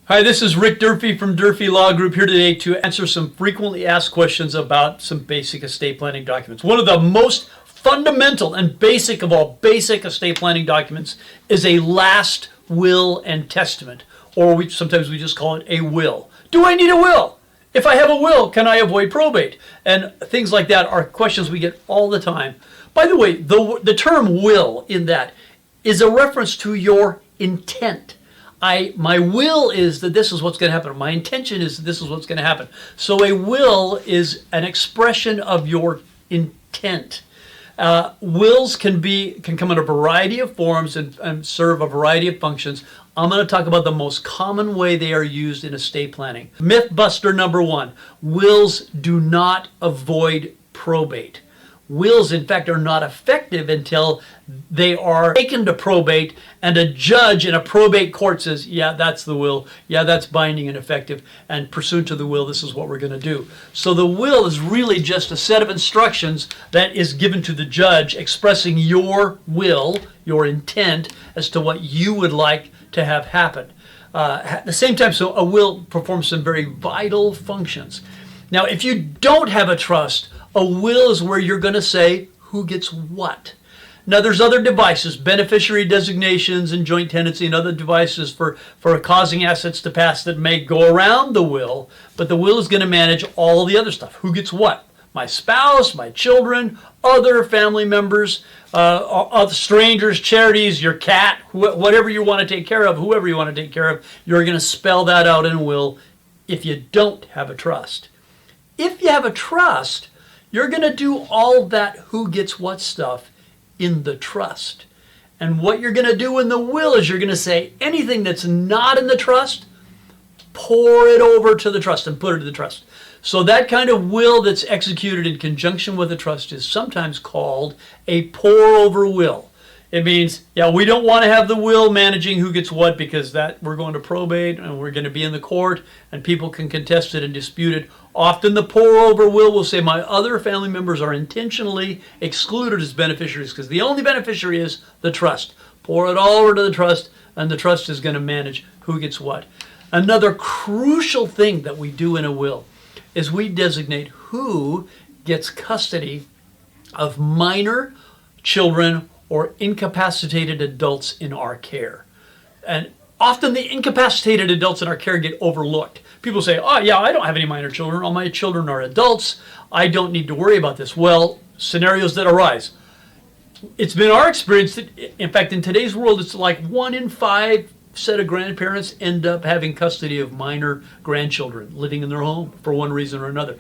Hi, this is Rick Durfee from Durfee Law Group here today to answer some frequently asked questions about some basic estate planning documents. One of the most fundamental and basic of all basic estate planning documents is a last will and testament, or sometimes we just call it a will. Do I need a will? If I have a will, can I avoid probate? And things like that are questions we get all the time. By the way, the term will in that is a reference to your intent. My will is that this is what's going to happen. My intention is that this is what's going to happen. So a will is an expression of your intent. Wills can come in a variety of forms and serve a variety of functions. I'm going to talk about the most common way they are used in estate planning. Myth buster number one: wills do not avoid probate. Wills, in fact, are not effective until they are taken to probate and a judge in a probate court says, yeah, that's the will, yeah, that's binding and effective, and pursuant to the will, this is what we're going to do. So the will is really just a set of instructions that is given to the judge expressing your will, your intent as to what you would like to have happen. At the same time, so a will performs some very vital functions. Now, if you don't have a trust, a will is where you're going to say who gets what. Now, there's other devices, beneficiary designations and joint tenancy and other devices for causing assets to pass that may go around the will, but the will is going to manage all the other stuff. Who gets what? My spouse, my children, other family members, other strangers, charities, your cat, whatever you want to take care of, whoever you want to take care of, you're going to spell that out in a will if you don't have a trust. If you have a trust, you're going to do all that who gets what stuff in the trust. And what you're going to do in the will is you're going to say anything that's not in the trust, pour it over to the trust and put it in the trust. So that kind of will that's executed in conjunction with a trust is sometimes called a pour-over will. It means, yeah, we don't want to have the will managing who gets what because that we're going to probate and we're going to be in the court and people can contest it and dispute it. Often the pour-over will say my other family members are intentionally excluded as beneficiaries because the only beneficiary is the trust. Pour it all over to the trust and the trust is going to manage who gets what. Another crucial thing that we do in a will is we designate who gets custody of minor children or incapacitated adults in our care. And often the incapacitated adults in our care get overlooked. People say, oh yeah, I don't have any minor children. All my children are adults. I don't need to worry about this. Well, scenarios that arise. It's been our experience that, in fact, in today's world, it's like 1 in 5 set of grandparents end up having custody of minor grandchildren living in their home for one reason or another,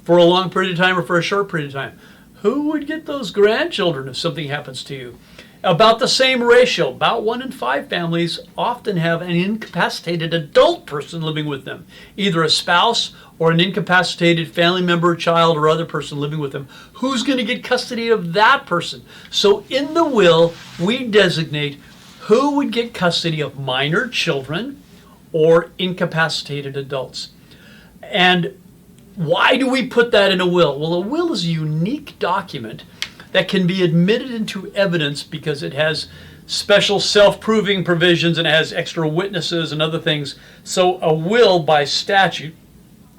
for a long period of time or for a short period of time. Who would get those grandchildren if something happens to you? About the same ratio, about 1 in 5 families often have an incapacitated adult person living with them, either a spouse or an incapacitated family member, child, or other person living with them. Who's going to get custody of that person? So in the will, we designate who would get custody of minor children or incapacitated adults. And why do we put that in a will? Well, a will is a unique document that can be admitted into evidence because it has special self-proving provisions and it has extra witnesses and other things. So a will, by statute,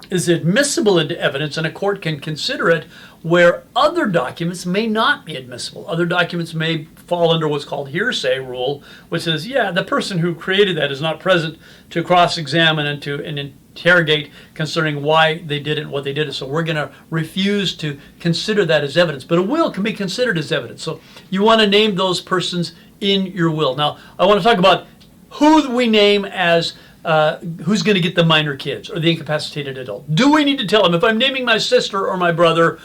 is admissible into evidence and a court can consider it where other documents may not be admissible. Other documents may fall under what's called hearsay rule, which says, yeah, the person who created that is not present to cross-examine and to interrogate concerning why they did it and what they did it. So we're going to refuse to consider that as evidence. But a will can be considered as evidence. So you want to name those persons in your will. Now, I want to talk about who we name as who's going to get the minor kids or the incapacitated adult. Do we need to tell them? If I'm naming my sister or my brother,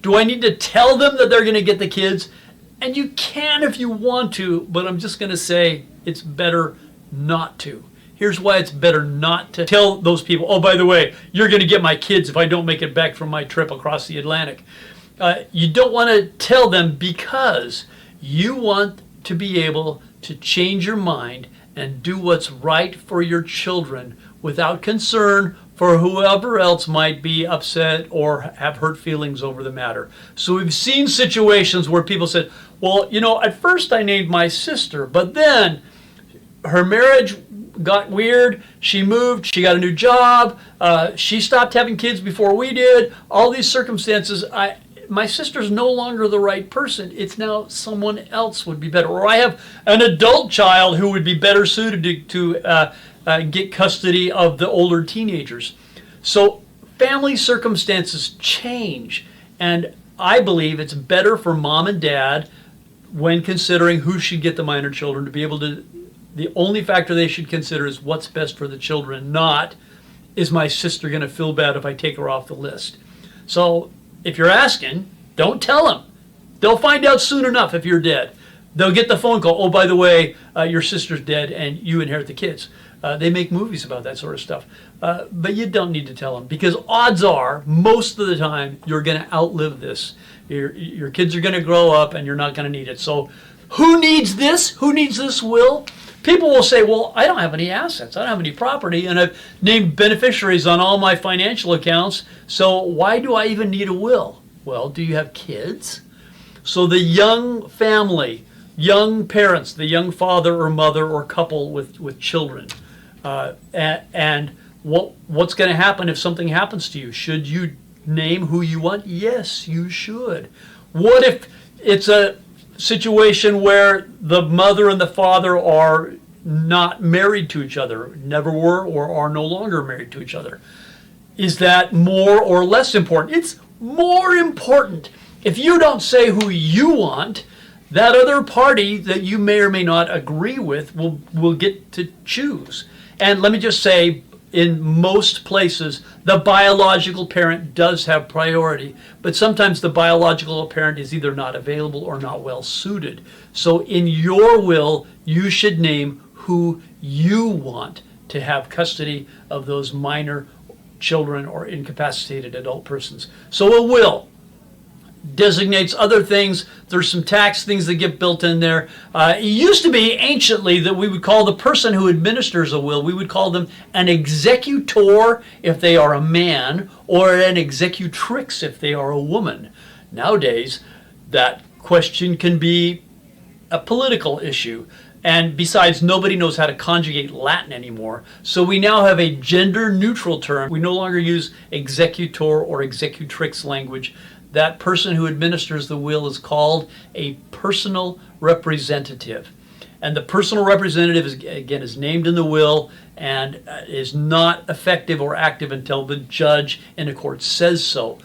do I need to tell them that they're going to get the kids? And you can if you want to, but I'm just going to say it's better not to. Here's why it's better not to tell those people, oh, by the way, you're going to get my kids if I don't make it back from my trip across the Atlantic. You don't want to tell them because you want to be able to change your mind and do what's right for your children without concern for whoever else might be upset or have hurt feelings over the matter. So we've seen situations where people said, well, you know, at first I named my sister, but then her marriage got weird. She moved. She got a new job. She stopped having kids before we did. All these circumstances, my sister's no longer the right person. It's now someone else would be better. Or I have an adult child who would be better suited to get custody of the older teenagers. So family circumstances change. And I believe it's better for mom and dad, when considering who should get the minor children, to be able to, the only factor they should consider is what's best for the children, not is my sister going to feel bad if I take her off the list. So if you're asking, don't tell them. They'll find out soon enough if you're dead. They'll get the phone call, oh, by the way, your sister's dead and you inherit the kids. They make movies about that sort of stuff. But you don't need to tell them, because odds are, most of the time, you're going to outlive this. Your kids are going to grow up and you're not going to need it. So who needs this? Who needs this will? People will say, well, I don't have any assets. I don't have any property, and I've named beneficiaries on all my financial accounts. So why do I even need a will? Well, do you have kids? So the young family, young parents, the young father or mother or couple with children, and what's going to happen if something happens to you? Should you name who you want? Yes, you should. What if it's a situation where the mother and the father are not married to each other, never were, or are no longer married to each other? Is that more or less important? It's more important. If you don't say who you want, that other party that you may or may not agree with will get to choose. And let me just say, in most places, the biological parent does have priority, but sometimes the biological parent is either not available or not well suited. So in your will, you should name who you want to have custody of those minor children or incapacitated adult persons. So a will designates other things. There's some tax things that get built in there. It used to be anciently that we would call the person who administers a will, we would call them an executor if they are a man, or an executrix if they are a woman. Nowadays, that question can be a political issue. And besides, nobody knows how to conjugate Latin anymore. So we now have a gender-neutral term. We no longer use executor or executrix language. That person who administers the will is called a personal representative. And the personal representative, is named in the will and is not effective or active until the judge in a court says so.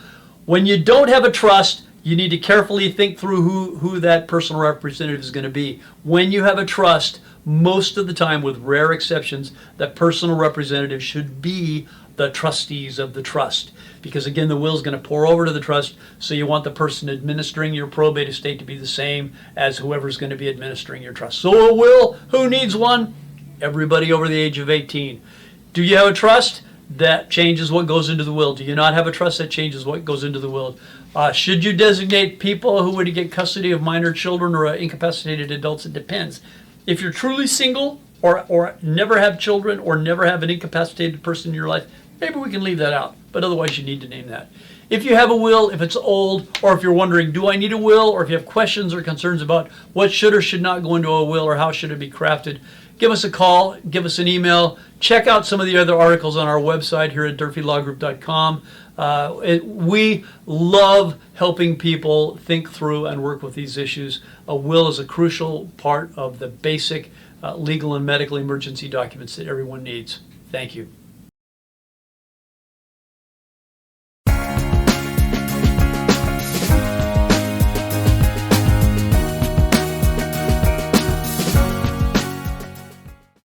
When you don't have a trust, you need to carefully think through who that personal representative is going to be. When you have a trust, most of the time, with rare exceptions, that personal representative should be the trustees of the trust. Because again, the will is going to pour over to the trust, so you want the person administering your probate estate to be the same as whoever's going to be administering your trust. So a will, who needs one? Everybody over the age of 18. Do you have a trust? That changes what goes into the will. Do you not have a trust? That changes what goes into the will. Should you designate people who would get custody of minor children or incapacitated adults? It depends. If you're truly single, or never have children, or never have an incapacitated person in your life, maybe we can leave that out. But otherwise, you need to name that. If you have a will, if it's old, or if you're wondering, do I need a will? Or if you have questions or concerns about what should or should not go into a will, or how should it be crafted, give us a call, give us an email. Check out some of the other articles on our website here at DurfeeLawGroup.com. We love helping people think through and work with these issues. A will is a crucial part of the basic legal and medical emergency documents that everyone needs. Thank you.